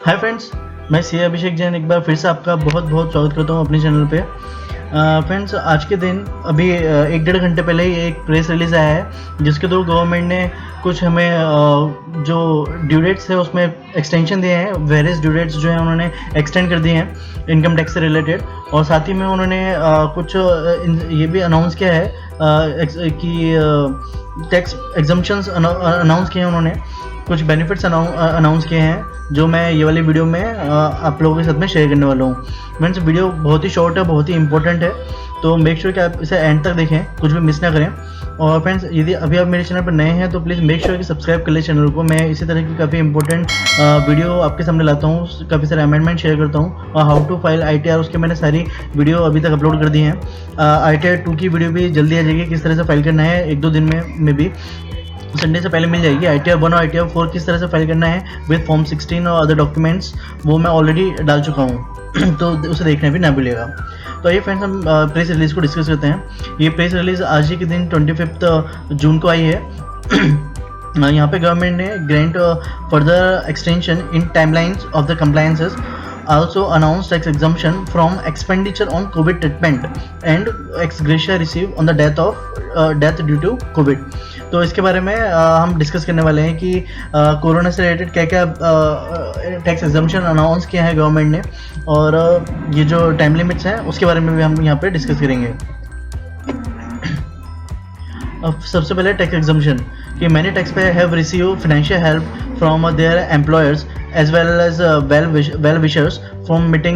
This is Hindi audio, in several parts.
हाय फ्रेंड्स, मैं सी अभिषेक जैन एक बार फिर से आपका बहुत बहुत स्वागत करता हूँ अपने चैनल पे। फ्रेंड्स, आज के दिन अभी 1-1.5 घंटे पहले ही एक प्रेस रिलीज़ आया है जिसके थ्रू गवर्नमेंट ने कुछ हमें जो ड्यू डेट्स है उसमें एक्सटेंशन दिए हैं। वेरियस ड्यू डेट्स जो है उन्होंने एक्सटेंड कर दिए हैं इनकम टैक्स से रिलेटेड, और साथ ही में उन्होंने कुछ ये भी अनाउंस किया है कि टैक्स एग्जम्पशंस अनाउंस किए हैं। उन्होंने कुछ बेनिफिट्स अनाउंस किए हैं जो मैं ये वाली वीडियो में आप लोगों के साथ में शेयर करने वाला हूँ। फ्रेंड्स, वीडियो बहुत ही शॉर्ट है, बहुत ही इंपॉर्टेंट है, तो मेक श्योर कि आप इसे एंड तक देखें, कुछ भी मिस ना करें। और फ्रेंड्स, यदि अभी आप मेरे चैनल पर नए हैं तो प्लीज़ मेक श्योर कि सब्सक्राइब कर ले चैनल को। मैं इसी तरह की काफ़ी इंपॉर्टेंट वीडियो आपके सामने लाता हूँ, काफ़ी सारे अमेंडमेंट शेयर करता हूँ, और हाउ टू फाइल ITR उसके मैंने सारी वीडियो अभी तक अपलोड कर दी हैं। ITR 2 की वीडियो भी जल्दी आ जाएगी, किस तरह से फाइल करना है, 1-2 दिन में भी संडे से पहले मिल जाएगी। ITR 1 और ITR 4 किस तरह से फाइल करना है विद फॉर्म 16 और अदर डॉक्यूमेंट्स, वो मैं ऑलरेडी डाल चुका हूँ तो उसे देखने भी ना भूलिएगा। तो ये फ्रेंड्स, हम प्रेस रिलीज़ को डिस्कस करते हैं। ये प्रेस रिलीज़ आज ही के दिन 25 जून को आई है। यहाँ पे गवर्नमेंट ने grant further extension in timelines of the compliances, also announced tax exemption from expenditure on COVID treatment and ex gratia received on the death due to COVID। तो इसके बारे में हम डिस्कस करने वाले हैं कि कोरोना से रिलेटेड क्या क्या टैक्स एग्जम्पशन अनाउंस किया है गवर्नमेंट ने, और ये जो टाइम लिमिट्स हैं उसके बारे में भी हम यहाँ पे डिस्कस करेंगे। अब सबसे पहले टैक्स एग्जम्पशन कि many tax payer have receive financial help from their employers as well as well wishers for meeting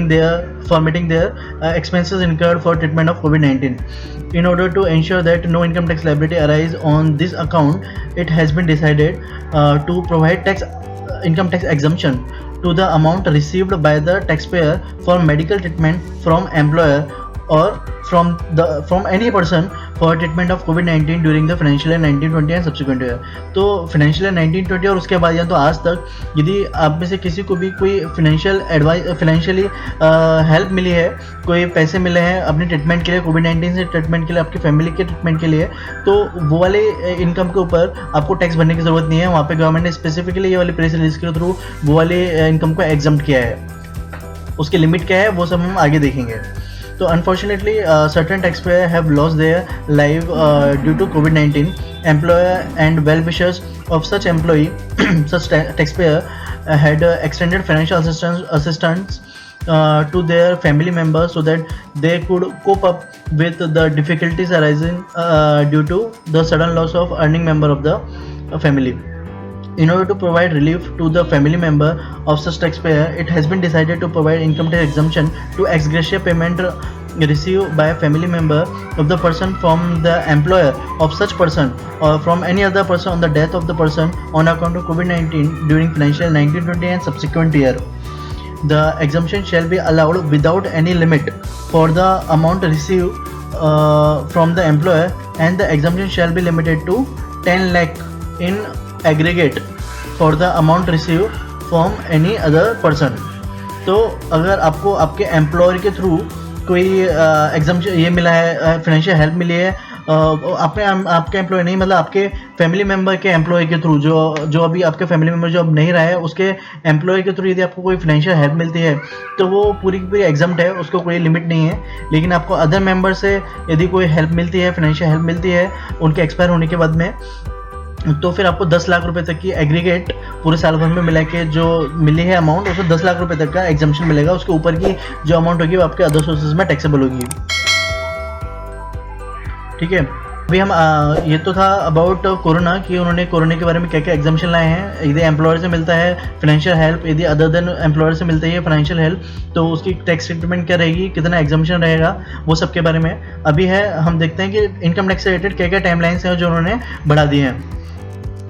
their expenses incurred for treatment of COVID-19. In order to ensure that no income tax liability arise on this account, it has been decided to provide income tax exemption to the amount received by the taxpayer for medical treatment from employer or from any person for treatment of COVID-19 during the financial year 1920 and subsequent year। तो financial year 1920 और उसके बाद या तो आज तक यदि आप में से किसी को भी कोई फाइनेंशियली हेल्प मिली है, कोई पैसे मिले हैं अपने ट्रीटमेंट के लिए, COVID-19 से ट्रीटमेंट के लिए, आपकी फैमिली के ट्रीटमेंट के लिए, तो वो वाले इनकम के ऊपर आपको टैक्स भरने की ज़रूरत नहीं है। वहाँ पे गवर्नमेंट ने स्पेसिफिकली ये वाली प्रेस रिलीज के थ्रू वो वाले इनकम को एग्जम्प्ट किया है। उसकी लिमिट क्या है वो सब हम आगे देखेंगे। So unfortunately, certain taxpayers have lost their life due to COVID-19. Employer and well-wishers of such employee, such taxpayer had extended financial assistance to their family members so that they could cope up with the difficulties arising due to the sudden loss of earning member of the family. In order to provide relief to the family member of such taxpayer, it has been decided to provide income tax exemption to ex gratia payment received by a family member of the person from the employer of such person or from any other person on the death of the person on account of COVID-19 during financial 1920 and subsequent year. The exemption shall be allowed without any limit for the amount received from the employer, and the exemption shall be limited to 10 lakh in aggregate for the amount received from any other person। तो अगर आपको आपके एम्प्लॉयर के थ्रू कोई एग्जाम्पशन ये मिला है, फाइनेंशियल हेल्प मिली है, आपके एम्प्लॉय नहीं, मतलब आपके फैमिली मेम्बर के एम्प्लॉय के थ्रू, जो अभी आपके फैमिली मेम्बर जो अब नहीं रहा है उसके एम्प्लॉय के थ्रू यदि आपको कोई फाइनेंशियल हेल्प मिलती है तो वो पूरी की पूरी एग्जम्प्ट है, उसको कोई लिमिट नहीं है। लेकिन आपको अदर मेम्बर से यदि कोई हेल्प मिलती है, फाइनेंशियल हेल्प मिलती है उनके एक्सपायर होने के बाद में, तो फिर आपको 10 लाख रुपए तक की एग्रीगेट पूरे साल भर में मिला के जो मिली है अमाउंट, उसको 10 लाख रुपए तक का एग्जम्पशन मिलेगा। उसके ऊपर की जो अमाउंट होगी वो आपके अदर सोर्सेज में टैक्सेबल होगी। ठीक है, अभी हम ये तो था अबाउट कोरोना कि उन्होंने कोरोना के बारे में क्या क्या एग्जम्पशन लाए हैं। यदि एम्प्लॉयर से मिलता है फाइनेंशियल हेल्प, यदि अदर देन एम्प्लॉयर से मिलती है फाइनेंशियल हेल्प, तो उसकी टैक्स ट्रीटमेंट क्या रहेगी, कितना एग्जम्पशन रहेगा, वो सब के बारे में अभी है। हम देखते हैं कि इनकम टैक्स से रिलेटेड क्या क्या टाइमलाइंस हैं जो उन्होंने बढ़ा दिए हैं।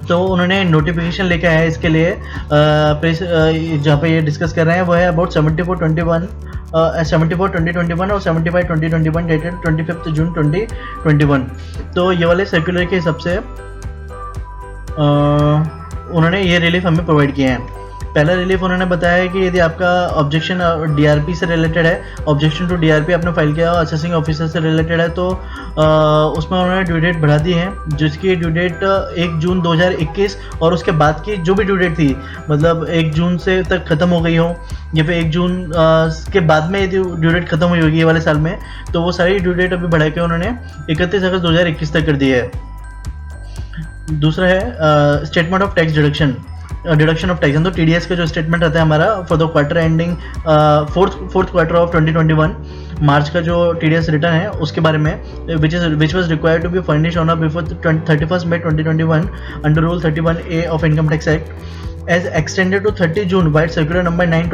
तो उन्होंने नोटिफिकेशन लेके आया है इसके लिए, प्रेस जहाँ पे ये डिस्कस कर रहे हैं वो है अबाउट 74/2021 और 75/2021 डेटेड 25 जून 2021। तो ये वाले सर्कुलर के हिसाब से उन्होंने ये रिलीफ हमें प्रोवाइड किए हैं। पहला रिलीफ उन्होंने बताया है कि यदि आपका ऑब्जेक्शन डीआरपी से रिलेटेड है, ऑब्जेक्शन टू डीआरपी आपने फाइल किया और असेसिंग ऑफिसर से रिलेटेड है, तो उसमें उन्होंने ड्यू डेट बढ़ा दी है, जिसकी ड्यू डेट 1 जून 2021 और उसके बाद की जो भी ड्यू डेट थी, मतलब 1 जून से तक ख़त्म हो गई हो या फिर 1 जून के बाद में यदि ड्यू डेट खत्म हुई होगी ये वाले साल में, तो वो सारी ड्यू डेट अभी बढ़ा के उन्होंने 31 अगस्त 2021 तक कर दी है। दूसरा है statement of tax deduction of tax, तो टीडीएस का जो स्टेटमेंट रहता है हमारा for the quarter ending fourth quarter of 2021, March का जो टीडीएस रिटर्न है उसके बारे में, which was required to be furnished on before 31 May 2021 under rule 31A of income tax act as extended to 30 June by circular number 9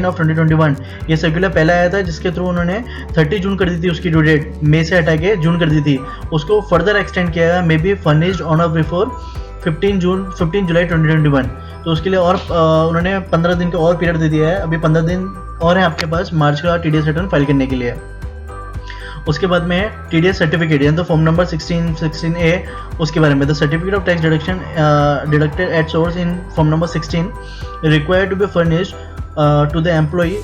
of 2021। ये सर्कुलर पहला आया था जिसके थ्रू उन्होंने 30 जून कर दी थी उसकी ड्यू डेट, मई से हटा के जून कर दी थी, उसको फर्दर एक्सटेंड किया गया, मे बी फर्निश्ड ऑन और बिफोर 15 जुलाई 2021। तो उसके लिए और उन्होंने 15 दिन का और पीरियड दे दिया है, अभी 15 दिन और है आपके पास मार्च का टीडीएस रिटर्न फाइल करने के लिए। उसके बाद में है टीडीएस सर्टिफिकेट, यानी तो फॉर्म नंबर 16A, उसके बारे में the certificate of tax deduction deducted at source in form number 16 required to be furnished to the employee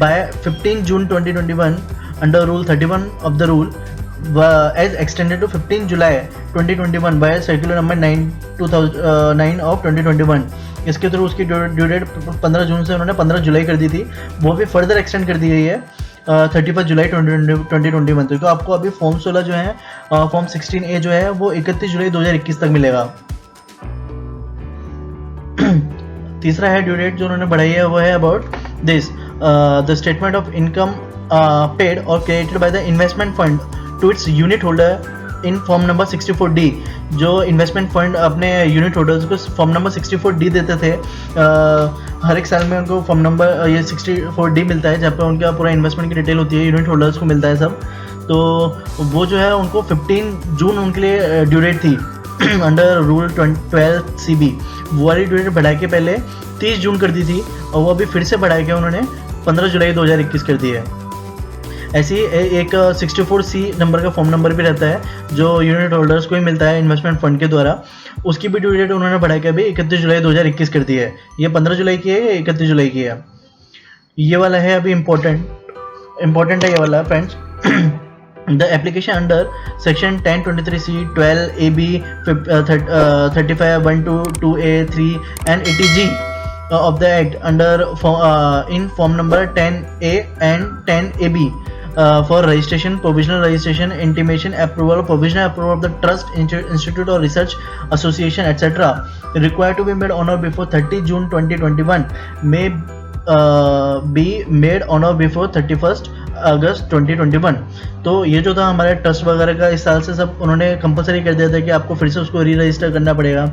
by 15 June 2021 under rule 31 of the rule as extended to 15 July 2021 by circular number 9 of 2021। इसके थ्रू उसकी ड्यू डेट 15 जून से उन्होंने 15 जुलाई कर दी थी, वो भी फर्दर एक्सटेंड कर दी गई है 31 जुलाई 2021 तक। तो आपको अभी फॉर्म 16 जो है, फॉर्म 16A जो है वो 31 जुलाई 2021 तक मिलेगा। तीसरा है ड्यू डेट जो उन्होंने बढ़ाई है वो है about this the statement of income paid और created by the investment fund to its unit holder in form number 64D। जो इन्वेस्टमेंट फंड अपने यूनिट होल्डर्स को फॉर्म नंबर 64D देते थे, हर एक साल में उनको फॉर्म नंबर ये 64D मिलता है, जहाँ पर उनका पूरा इन्वेस्टमेंट की डिटेल होती है, यूनिट होल्डर्स को मिलता है सब। तो वो जो है उनको 15 जून उनके लिए ड्यू डेट थी अंडर रूल 12CB, वो वाली ड्यू डेट बढ़ा के पहले 30 जून कर दी थी और वो अभी फिर से बढ़ा के उन्होंने 15 जुलाई 2021 कर दी है। ऐसी एक 64C नंबर का फॉर्म नंबर भी रहता है जो यूनिट होल्डर्स को ही मिलता है इन्वेस्टमेंट फंड के द्वारा, उसकी भी ड्यू डेट उन्होंने बढ़ा के अभी 31 जुलाई 2021 कर दी है। ये 15 जुलाई की है, 31 जुलाई की है। ये वाला है अभी इम्पोर्टेंट है ये वाला friends. The application under section 1023C 12AB 35 1 2 2A 3 and 80G of the act under in form number 10A and 10AB for registration, provisional registration, intimation, approval, provisional approval of the trust, institute or research association, etc. required to be made on or before 30 June 2021 may be made on or before 31st अगस्त 2021। तो ये जो था हमारे ट्रस्ट वगैरह का इस साल से सब उन्होंने कंपलसरी कर दिया था कि आपको फिर से उसको री रजिस्टर करना पड़ेगा,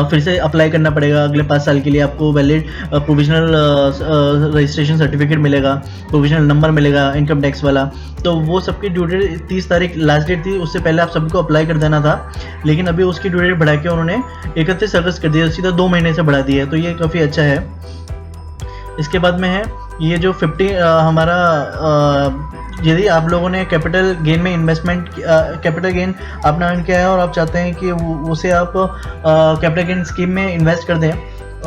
फिर से अप्लाई करना पड़ेगा अगले 5 साल के लिए। आपको वैलिड प्रोविजनल रजिस्ट्रेशन सर्टिफिकेट मिलेगा, प्रोविजनल नंबर मिलेगा इनकम टैक्स वाला। तो वो सबकी ड्यू डेट 30 तारीख लास्ट डेट थी, उससे पहले आप सबको अप्लाई कर देना था, लेकिन अभी उसकी ड्यू डेट बढ़ा के उन्होंने 31 अगस्त कर दिया, सीधा 2 महीने से बढ़ा दिया है, तो ये काफ़ी अच्छा है। इसके बाद में है ये जो 50 हमारा यदि आप लोगों ने कैपिटल गेन में इन्वेस्टमेंट कैपिटल गेन आपने अर्न किया है और आप चाहते हैं कि उसे आप कैपिटल गेन स्कीम में इन्वेस्ट कर दें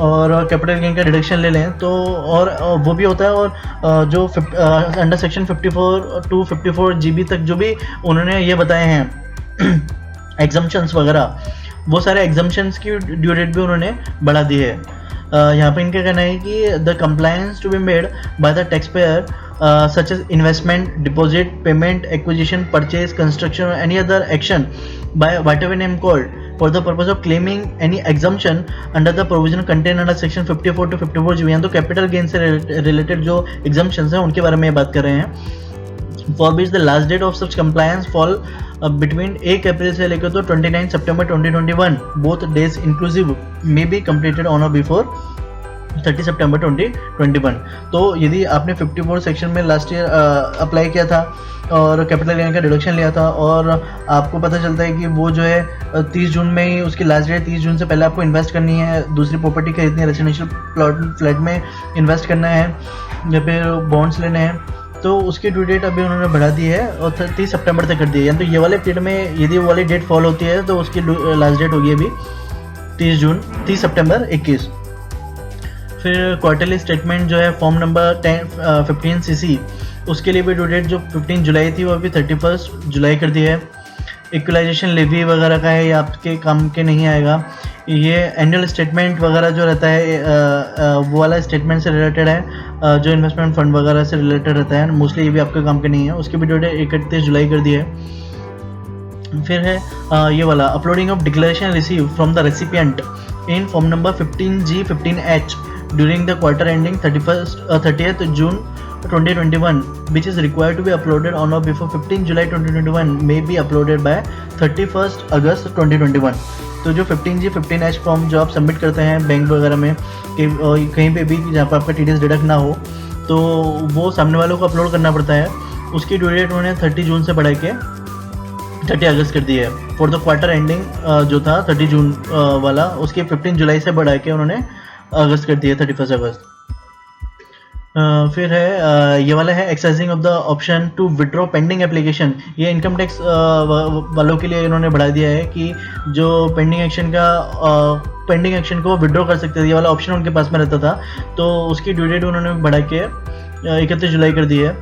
और कैपिटल गेन का डिडक्शन ले लें, तो और वो भी होता है। और जो अंडर सेक्शन 54 to 54GB तक जो भी उन्होंने ये बताए हैं एग्जम्पशंस वगैरह, वो सारे एग्जम्पशंस की ड्यू डेट भी उन्होंने बढ़ा दी है। यहाँ पे इनका कहना है कि the compliance to be made by the tax payer such as investment, deposit, payment, acquisition, purchase, construction or any other action by whatever name called for the purpose of claiming any exemption under the provision contained under section 54 to 54GB। यानी तो कैपिटल गेन से रिलेटेड जो exemptions हैं उनके बारे में बात कर रहे हैं। For which the last date of such compliance fall between 1 अप्रैल से लेकर तो 29 सितंबर 2021 both days inclusive may be completed on or before 30 सितंबर 2021। तो यदि आपने 54 सेक्शन में लास्ट ईयर अप्लाई किया था और कैपिटल गेन का डिडक्शन लिया था और आपको पता चलता है कि वो जो है 30 जून में ही उसकी लास्ट डेट, 30 जून से पहले आपको इन्वेस्ट करनी है, दूसरी प्रॉपर्टी खरीदनी है, रेजिडेंशियल फ्लैट में इन्वेस्ट करना है या फिर बॉन्ड्स लेने हैं, तो उसकी ड्यू डेट अभी उन्होंने बढ़ा दी है और 30 सितंबर तक कर दी है। यानी तो ये वाले पीरियड में यदि वो वाली डेट फॉल होती है तो उसकी लास्ट डेट होगी अभी 30 सितंबर 21। फिर क्वार्टरली स्टेटमेंट जो है फॉर्म नंबर 15 CC, उसके लिए भी ड्यू डेट जो 15 जुलाई थी वो अभी 31 जुलाई कर दी है। इक्वलाइजेशन लेवी वगैरह का है, ये आपके काम के नहीं आएगा। ये एनुअल स्टेटमेंट वगैरह जो रहता है वो वाला स्टेटमेंट से रिलेटेड है, जो इन्वेस्टमेंट फंड वगैरह से रिलेटेड रहता है, मोस्टली ये भी आपके काम के नहीं है। उसकी भी ड्यू डेट 31 जुलाई कर दी है। फिर है ये वाला uploading of declaration receive from the recipient in form number 15G 15H during the quarter ending 30th June 2021, which is required to be uploaded on or before 15 July 2021, may be uploaded by 31st August 2021। तो जो 15G 15H फॉर्म जो आप सबमिट करते हैं बैंक वगैरह में कि कहीं पे भी जहाँ पर आपका TDS डिडक्ट ना हो, तो वो सामने वालों को अपलोड करना पड़ता है। उसकी ड्यू डेट उन्होंने 30 जून से बढ़ा के 30 अगस्त कर दी है। फॉर द क्वार्टर एंडिंग जो था 30 जून वाला, उसके 15 जुलाई से बढ़ा के उन्होंने अगस्त कर दिया 31 अगस्त। फिर है ये वाला है exercising of the option to withdraw pending application. ये इनकम टैक्स वालों के लिए इन्होंने बढ़ा दिया है कि जो पेंडिंग एक्शन को विड्रॉ कर सकते थे, ये वाला ऑप्शन उनके पास में रहता था, तो उसकी ड्यू डेट उन्होंने बढ़ा के 31 जुलाई कर दी है।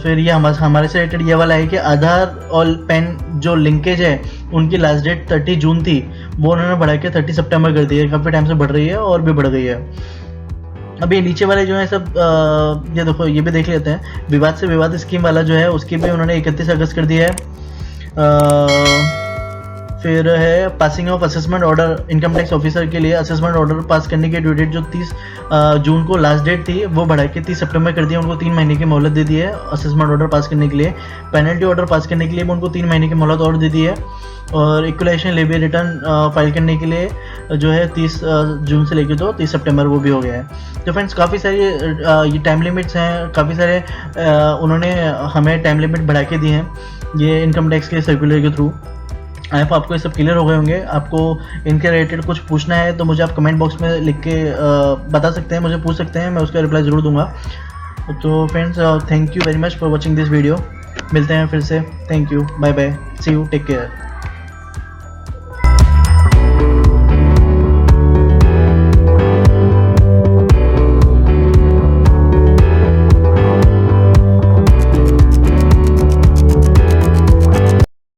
फिर ये हमारे से रिलेटेड ये वाला है कि आधार और पैन जो लिंकेज है उनकी लास्ट डेट 30 जून थी, वो उन्होंने बढ़ा के 30 सितंबर कर दी है। काफ़ी टाइम से बढ़ रही है और भी बढ़ गई है। अभी नीचे वाले जो है सब ये देखो, ये भी देख लेते हैं। विवाद से विवाद स्कीम वाला जो है उसकी भी उन्होंने 31 अगस्त कर दिया है। फिर है passing of assessment order, income tax officer के लिए असेसमेंट ऑर्डर पास करने की ड्यू डेट जो 30 जून को लास्ट डेट थी, वो बढ़ा के 30 सितंबर कर दिया। उनको 3 महीने की मोहलत दे दी है असेसमेंट ऑर्डर पास करने के लिए। पेनल्टी ऑर्डर पास करने के लिए भी उनको 3 महीने की मोहलत और दे दी है। और इक्वलाइजेशन लेवी रिटर्न फाइल करने के लिए जो है 30 जून से लेकर तो 30 सितंबर वो भी हो गया है। तो फ्रेंड्स काफ़ी सारी ये टाइम लिमिट्स हैं, काफ़ी सारे उन्होंने हमें टाइम लिमिट बढ़ा के दी हैं ये इनकम टैक्स के सर्कुलर के थ्रू। आई होप आपको ये सब क्लियर हो गए होंगे। आपको इनके रिलेटेड कुछ पूछना है तो मुझे आप कमेंट बॉक्स में लिख के बता सकते हैं, मुझे पूछ सकते हैं, मैं उसका रिप्लाई ज़रूर दूंगा। तो friends thank you very much for watching this video. मिलते हैं फिर से। Thank you, bye bye, see you, take care.